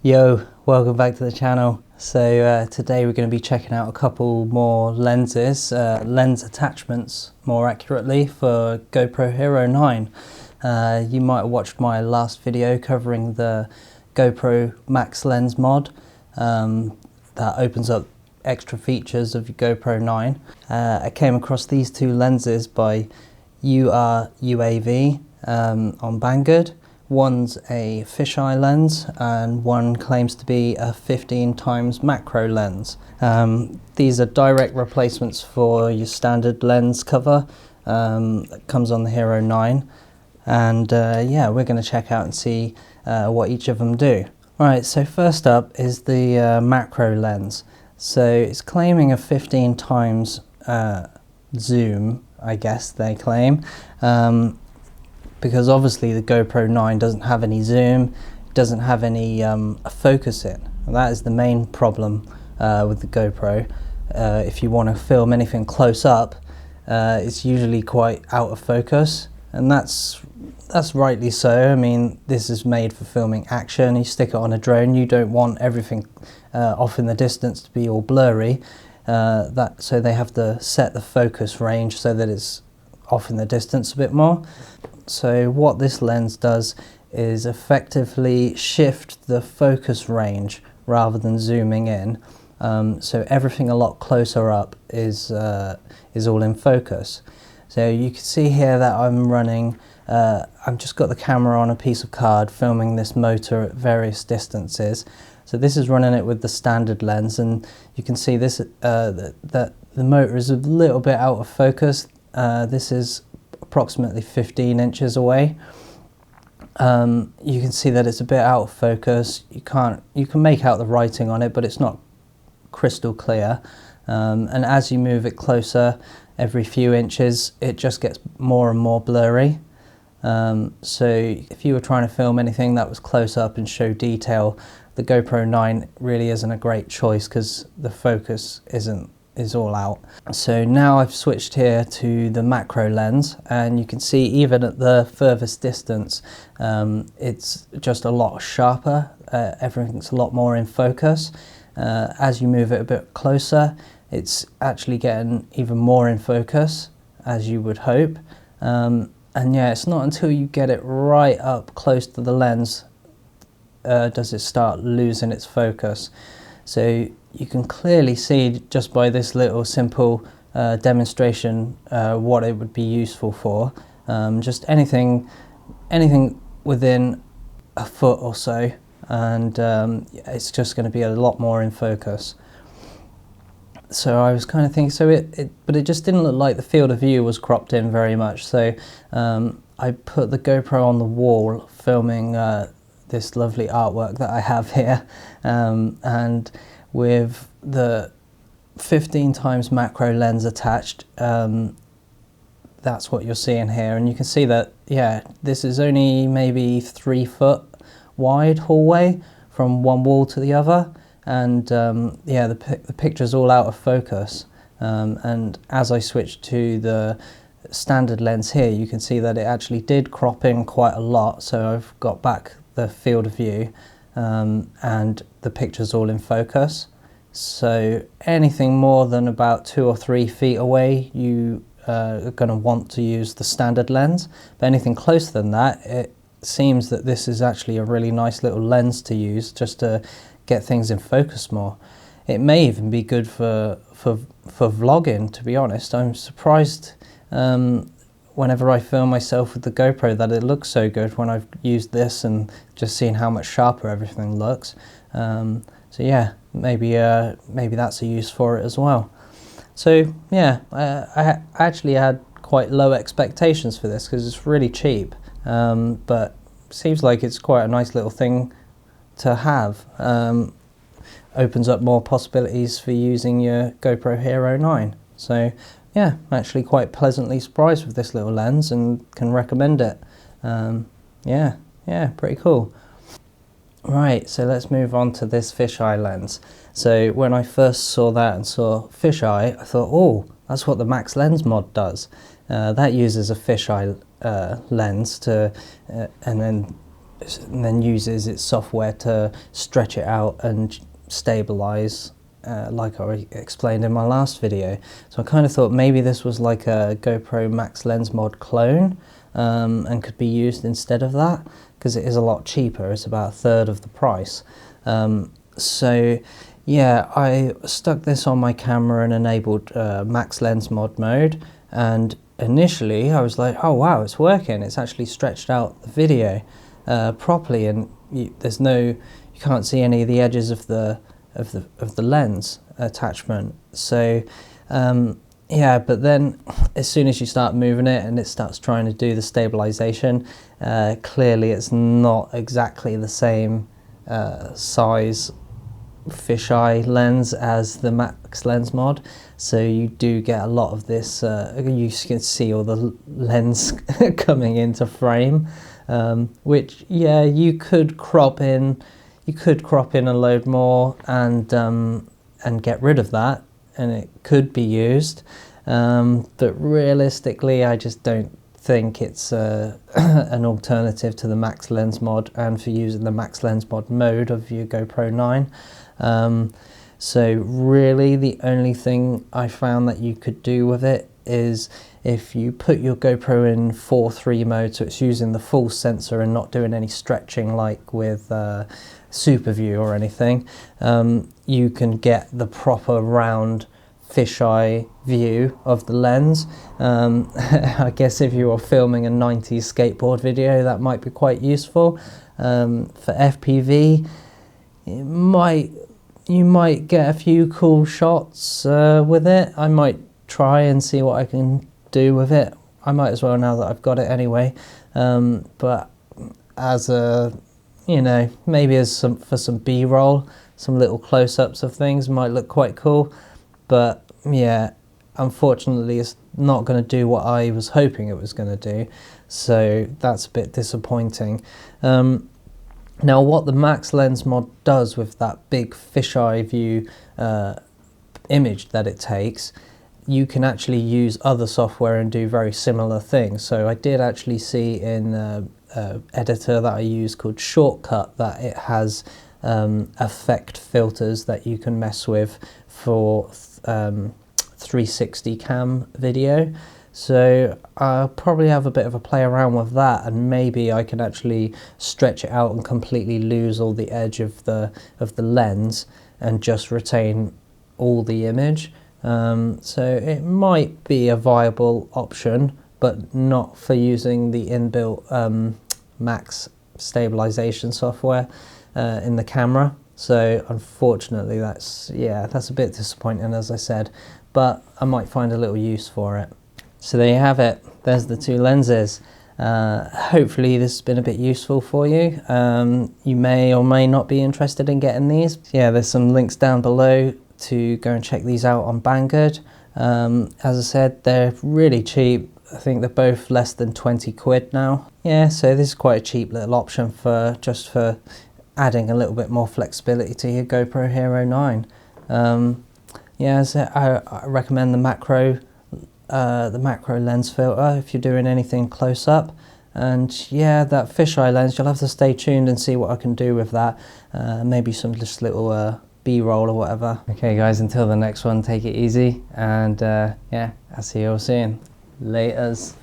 Yo, welcome back to the channel. So today we're going to be checking out a couple more lenses, lens attachments more accurately, for GoPro Hero 9. You might have watched my last video covering the GoPro Max lens mod that opens up extra features of your GoPro 9. I came across these two lenses by URUAV on Banggood. One's a fisheye lens and one claims to be a 15x macro lens. These are direct replacements for your standard lens cover that comes on the Hero 9, and yeah, we're going to check out and see what each of them do. Right, so first up is the macro lens. So it's claiming a 15x zoom, I guess they claim. Because obviously the GoPro 9 doesn't have any zoom, doesn't have any focusing. And that is the main problem with the GoPro. If you want to film anything close up, it's usually quite out of focus, and that's rightly so. I mean, this is made for filming action. You stick it on a drone, you don't want everything off in the distance to be all blurry. So they have to set the focus range so that it's off in the distance a bit more. So what this lens does is effectively shift the focus range rather than zooming in. So everything a lot closer up is all in focus. So you can see here that I'm running, I've just got the camera on a piece of card filming this motor at various distances. So this is running it with the standard lens, and you can see this that the motor is a little bit out of focus. This is approximately 15 inches away. You can see that it's a bit out of focus. You can make out the writing on it, but it's not crystal clear. And as you move it closer, every few inches, it just gets more and more blurry. So if you were trying to film anything that was close up and show detail, the GoPro 9 really isn't a great choice because the focus is all out. So now I've switched here to the macro lens, and you can see even at the furthest distance, it's just a lot sharper. Everything's a lot more in focus. As you move it a bit closer, it's actually getting even more in focus, as you would hope. And yeah, it's not until you get it right up close to the lens does it start losing its focus. So you can clearly see just by this little simple demonstration what it would be useful for. Just anything within a foot or so, and it's just going to be a lot more in focus. So I was kind of thinking, but it just didn't look like the field of view was cropped in very much. So I put the GoPro on the wall filming this lovely artwork that I have here, and with the 15x macro lens attached, that's what you're seeing here. And you can see that, yeah, this is only maybe 3 foot wide hallway from one wall to the other, and yeah, the picture's all out of focus. And as I switched to the standard lens here, you can see that it actually did crop in quite a lot. So I've got back the field of view, and the picture's all in focus. So anything more than about 2 or 3 feet away, you are going to want to use the standard lens. But anything closer than that, it seems that this is actually a really nice little lens to use just to get things in focus more. It may even be good for vlogging, to be honest. I'm surprised whenever I film myself with the GoPro that it looks so good when I've used this and just seen how much sharper everything looks. So yeah, maybe that's a use for it as well. So yeah, I actually had quite low expectations for this because it's really cheap, but seems like it's quite a nice little thing to have. Opens up more possibilities for using your GoPro Hero 9. So yeah, I'm actually quite pleasantly surprised with this little lens and can recommend it. Yeah, pretty cool. Right, so let's move on to this fisheye lens. So when I first saw that and saw fisheye, I thought, oh, that's what the Max Lens mod does. That uses a fisheye lens to, and then then uses its software to stretch it out and stabilize, like I explained in my last video. So I kind of thought maybe this was like a GoPro Max Lens Mod clone, and could be used instead of that, because it is a lot cheaper. It's about a third of the price. So yeah, I stuck this on my camera and enabled Max Lens Mod mode, and initially I was like, oh wow, it's working. It's actually stretched out the video properly, and you can't see any of the edges of the lens attachment. So yeah, but then as soon as you start moving it and it starts trying to do the stabilization, clearly it's not exactly the same size fisheye lens as the Max Lens Mod, so you do get a lot of this, you can see all the lens coming into frame, which yeah, you could crop in a load more and get rid of that, and it could be used, but realistically I just don't think it's an alternative to the Max Lens Mod and for using the Max Lens Mod mode of your GoPro 9. So really the only thing I found that you could do with it is if you put your GoPro in 4:3 mode, so it's using the full sensor and not doing any stretching like with Super View or anything, you can get the proper round fisheye view of the lens. I guess if you were filming a 90s skateboard video, that might be quite useful. For FPV, you might get a few cool shots with it. I might try and see what I can do with it. I might as well now that I've got it anyway. But as a, you know, maybe as for some B-roll, some little close-ups of things might look quite cool. But yeah, unfortunately it's not going to do what I was hoping it was going to do, so that's a bit disappointing. Now what the Max Lens Mod does with that big fisheye view image that it takes, you can actually use other software and do very similar things. So I did actually see in an editor that I use called Shortcut that it has effect filters that you can mess with for 360 cam video. So I'll probably have a bit of a play around with that, and maybe I can actually stretch it out and completely lose all the edge of the lens and just retain all the image. So it might be a viable option, but not for using the inbuilt Max Stabilization software in the camera. So unfortunately that's a bit disappointing, as I said, but I might find a little use for it. So there you have it, there's the two lenses. Hopefully this has been a bit useful for you. You may or may not be interested in getting these. Yeah, there's some links down below to go and check these out on Banggood. As I said, they're really cheap. I think they're both less than 20 quid now. Yeah, so this is quite a cheap little option for adding a little bit more flexibility to your GoPro Hero 9. Yeah, so I recommend the macro lens filter if you're doing anything close up, and yeah, that fisheye lens, you'll have to stay tuned and see what I can do with that. Maybe some just little B-roll or whatever. Okay guys, until the next one, take it easy, and yeah, I'll see you all soon. Laters.